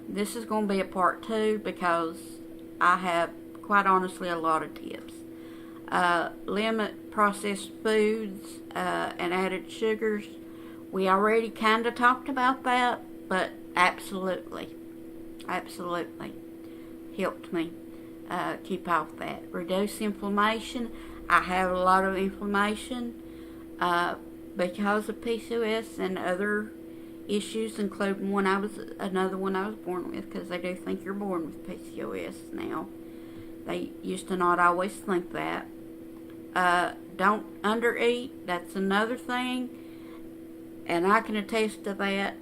This is going to be a part 2 because I have, quite honestly, a lot of tips. Limit processed foods and added sugars. We already kind of talked about that, but absolutely helped me keep off that. Reduce inflammation. I have a lot of inflammation because of PCOS and other issues, including another one I was born with, because they do think you're born with PCOS now. They used to not always think that. Don't undereat. That's another thing, and I can attest to that.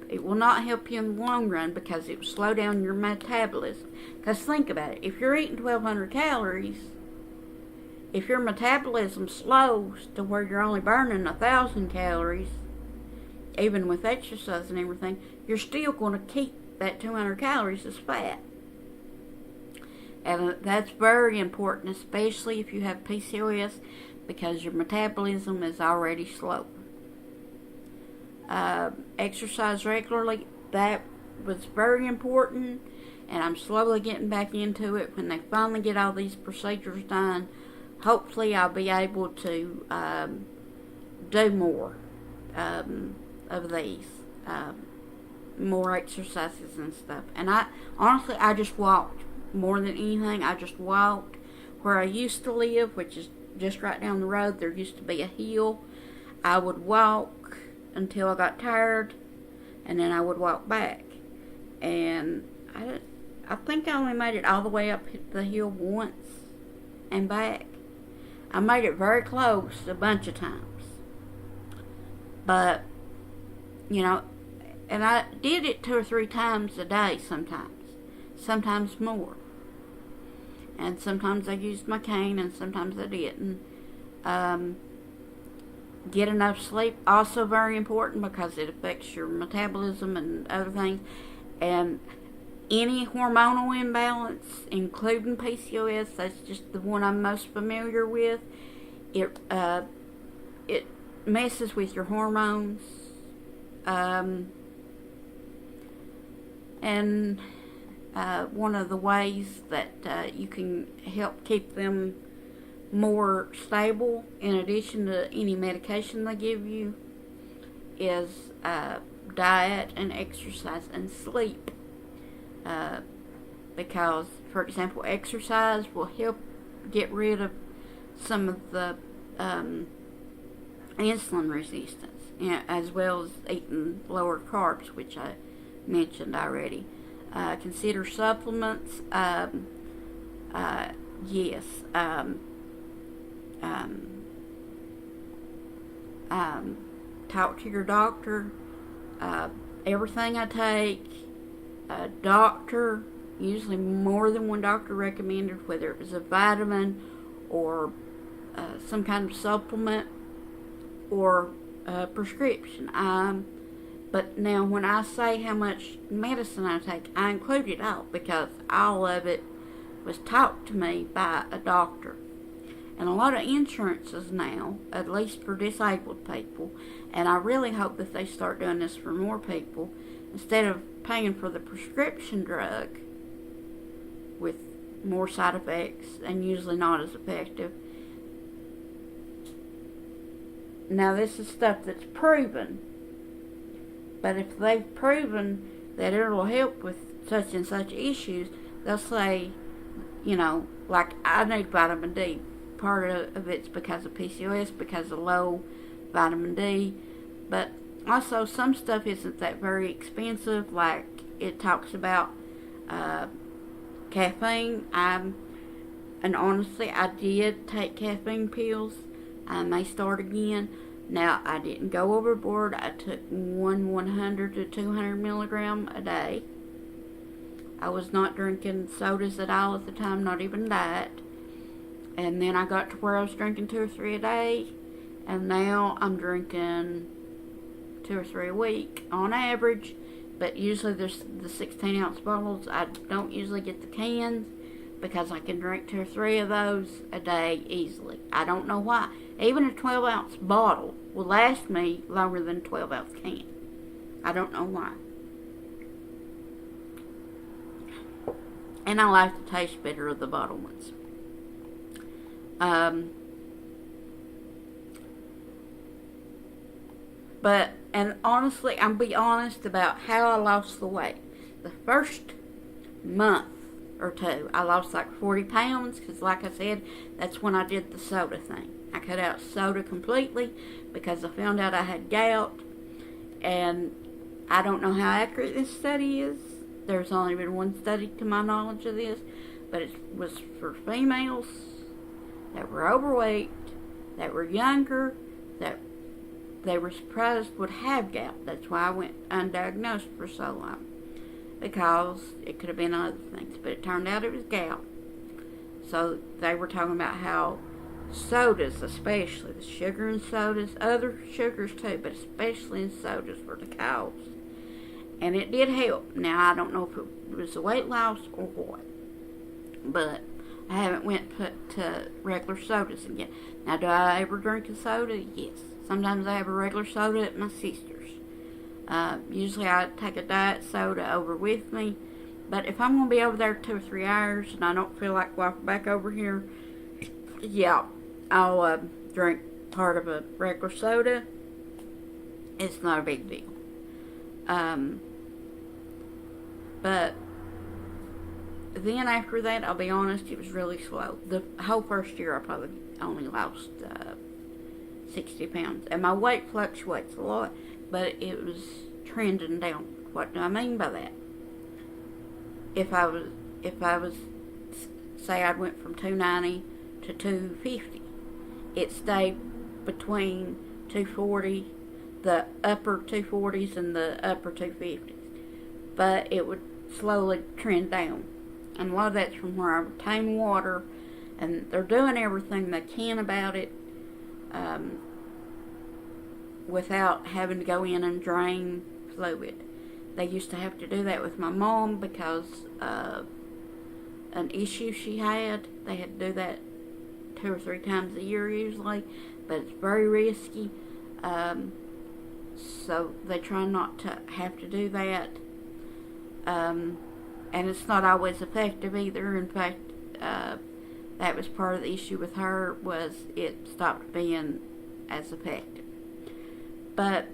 It will not help you in the long run because it will slow down your metabolism. Because think about it. If you're eating 1,200 calories, if your metabolism slows to where you're only burning 1,000 calories, even with exercise and everything, you're still going to keep that 200 calories as fat. And that's very important, especially if you have PCOS, because your metabolism is already slow. Exercise regularly. That was very important, and I'm slowly getting back into it. When they finally get all these procedures done, hopefully I'll be able to do more of these, more exercises and stuff. And I just walked more than anything. I just walked. Where I used to live, which is just right down the road, there used to be a hill. I would walk until I got tired, and then I would walk back. And I think I only made it all the way up the hill once and back. I made it very close a bunch of times. But, and I did it 2 or 3 times a day sometimes more. And sometimes I used my cane, and sometimes I didn't. Get enough sleep, also very important, because it affects your metabolism and other things. And any hormonal imbalance, including PCOS, that's just the one I'm most familiar with. It messes with your hormones, and one of the ways that you can help keep them more stable, in addition to any medication they give you, is diet and exercise and sleep. Because, for example, exercise will help get rid of some of the insulin resistance, as well as eating lower carbs, which I mentioned already. Consider supplements. Yes. Talk to your doctor. Everything I take, a doctor, usually more than one doctor recommended, whether it was a vitamin or some kind of supplement or a prescription. But now when I say how much medicine I take, I include it all, because all of it was taught to me by a doctor. And a lot of insurances now, at least for disabled people, and I really hope that they start doing this for more people, instead of paying for the prescription drug with more side effects and usually not as effective. Now this is stuff that's proven, but if they've proven that it will help with such and such issues, they'll say, like I need vitamin D. Part of it's because of PCOS, because of low vitamin D, but also some stuff isn't that very expensive. Like it talks about caffeine. And honestly, I did take caffeine pills. I may start again. Now, I didn't go overboard. I took 100 to 200 milligram a day. I was not drinking sodas at all at the time, not even diet. And then I got to where I was drinking 2 or 3 a day. And now I'm drinking 2 or 3 a week on average. But usually there's the 16-ounce bottles. I don't usually get the cans because I can drink 2 or 3 of those a day easily. I don't know why. Even a 12-ounce bottle will last me longer than a 12-ounce can. I don't know why. and I like the taste better of the bottled ones. And honestly, I'm be honest about how I lost the weight. The first month or two, I lost like 40 pounds because, like I said, that's when I did the soda thing. I cut out soda completely because I found out I had gout, and I don't know how accurate this study is. There's only been one study to my knowledge of this, but it was for females that were overweight, that were younger, that they were surprised would have gout. That's why I went undiagnosed for so long, because it could have been other things, but it turned out it was gout. So they were talking about how sodas, especially the sugar in sodas, other sugars too, but especially in sodas, were the cause. And it did help. Now, I don't know if it was a weight loss or what, but I haven't went to regular sodas again. Now, do I ever drink a soda? Yes. Sometimes I have a regular soda at my sister's. Usually I take a diet soda over with me, but if I'm going to be over there 2 or 3 hours and I don't feel like walking back over here, yeah, I'll drink part of a regular soda. It's not a big deal. But then after that, I'll be honest, it was really slow. The whole first year I probably only lost 60 pounds. And my weight fluctuates a lot, but it was trending down. What do I mean by that? If I was, say I went from 290 to 250, it stayed between 240, the upper 240s and the upper 250s. But it would slowly trend down. And a lot of that's from where I retain water, and they're doing everything they can about it without having to go in and drain fluid. They used to have to do that with my mom because of an issue she had. They had to do that 2 or 3 times a year usually, but it's very risky. So they try not to have to do that. And it's not always effective either. In fact, that was part of the issue with her, was it stopped being as effective. But,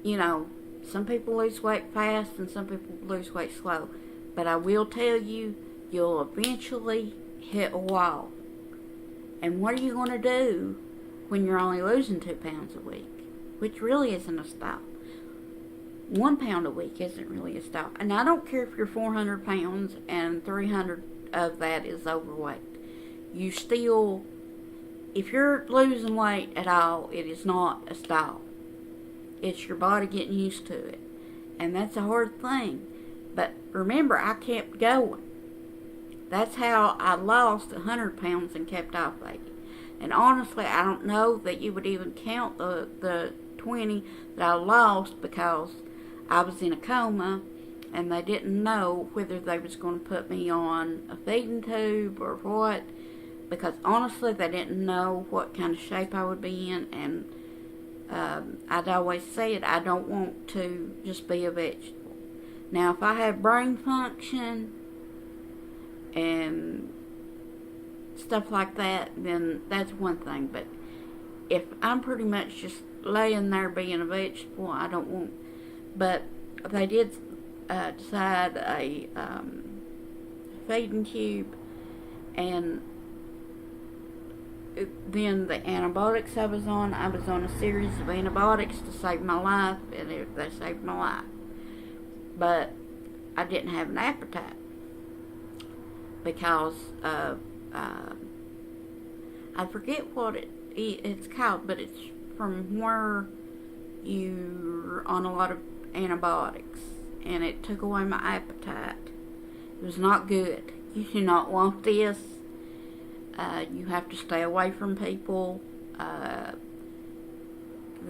you know, some people lose weight fast and some people lose weight slow. But I will tell you, you'll eventually hit a wall. And what are you going to do when you're only losing 2 pounds a week? Which really isn't a stop. 1 pound a week isn't really a stop. And I don't care if you're 400 pounds and 300 of that is overweight. You still, if you're losing weight at all, it is not a stop. It's your body getting used to it. And that's a hard thing. But remember, I kept going. That's how I lost 100 pounds and kept off 80. And honestly, I don't know that you would even count the 20 that I lost, because I was in a coma and they didn't know whether they was going to put me on a feeding tube or what, because honestly they didn't know what kind of shape I would be in. And I'd always said I don't want to just be a vegetable. Now if I have brain function and stuff like that, then that's one thing. But if I'm pretty much just laying there being a vegetable, I don't want. But they did decide a feeding tube, and then the antibiotics I was on a series of antibiotics to save my life, and they saved my life. But I didn't have an appetite because of, I forget what it's called, but it's from where you're on a lot of antibiotics, and it took away my appetite. It was not good. You do not want this. You have to stay away from people. The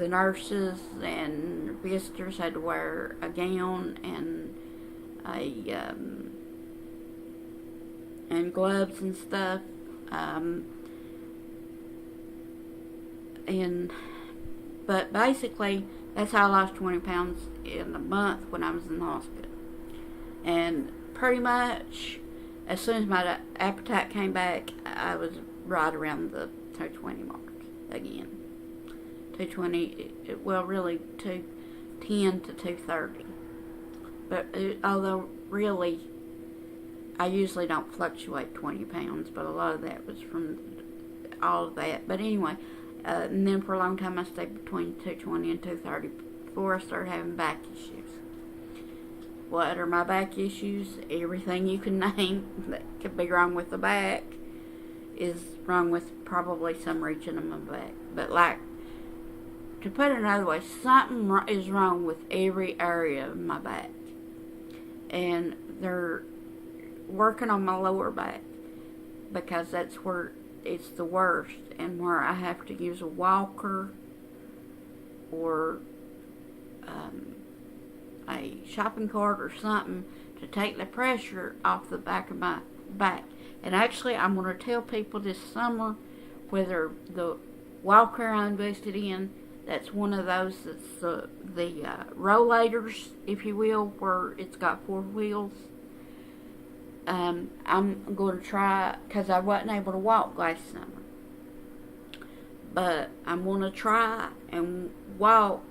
nurses and visitors had to wear a gown and gloves and stuff. But basically, that's how I lost 20 pounds in a month when I was in the hospital. And pretty much, as soon as my appetite came back, I was right around the 220 mark again. 220, well, really 210 to 230. But although really, I usually don't fluctuate 20 pounds, but a lot of that was from all of that. But anyway, and then for a long time I stayed between 220 and 230 before I started having back issues. What are my back issues? Everything you can name that could be wrong with the back is wrong with probably some region of my back. But like, to put it another way, something is wrong with every area of my back. And they're working on my lower back because that's where it's the worst, and where I have to use a walker or a shopping cart or something to take the pressure off the back of my back. And actually, I'm going to tell people this summer, whether the walker I invested in, that's one of those that's the rollators, if you will, where it's got 4 wheels. I'm going to try, because I wasn't able to walk last summer. But I'm going to try and walk.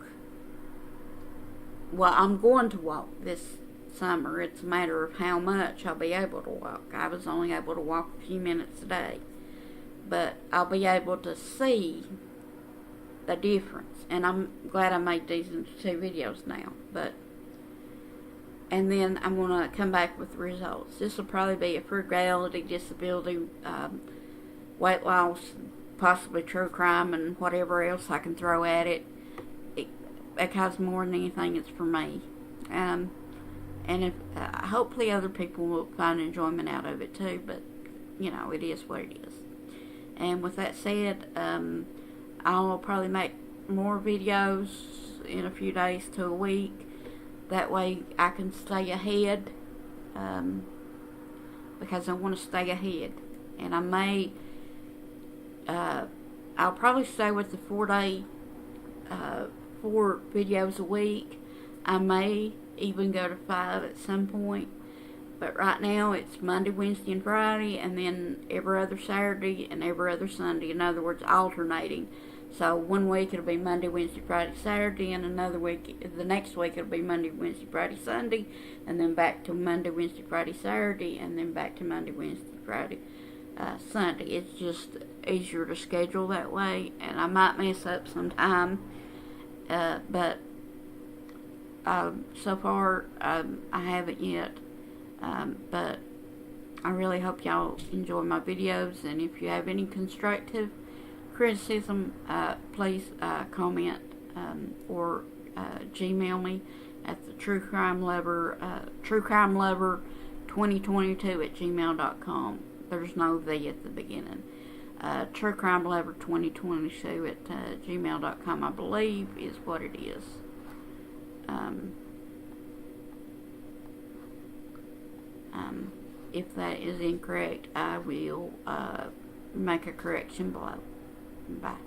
Well, I'm going to walk this summer. It's a matter of how much I'll be able to walk. I was only able to walk a few minutes a day. But I'll be able to see the difference. And I'm glad I made these into 2 videos now. And then I'm going to come back with the results. This will probably be a frugality, disability, weight loss, possibly true crime, and whatever else I can throw at it. Because more than anything, it's for me. And if hopefully other people will find enjoyment out of it too. But, you know, it is what it is. And with that said, I'll probably make more videos in a few days to a week. That way I can stay ahead, because I want to stay ahead. And I may, I'll probably stay with the 4 videos a week. I may even go to 5 at some point. But right now it's Monday, Wednesday, and Friday, and then every other Saturday and every other Sunday. In other words, alternating. So one week it'll be Monday, Wednesday, Friday, Saturday, and another week, the next week it'll be Monday, Wednesday, Friday, Sunday, and then back to Monday, Wednesday, Friday, Saturday, and then back to Monday, Wednesday, Friday, Sunday. It's just easier to schedule that way, and I might mess up sometime, but so far I haven't yet, but I really hope y'all enjoy my videos, and if you have any constructive criticism, please comment or Gmail me at the truecrimelover2022@gmail.com. There's no V at the beginning. Truecrimelover2022 at gmail.com, I believe, is what it is. If that is incorrect, I will make a correction below. Bye.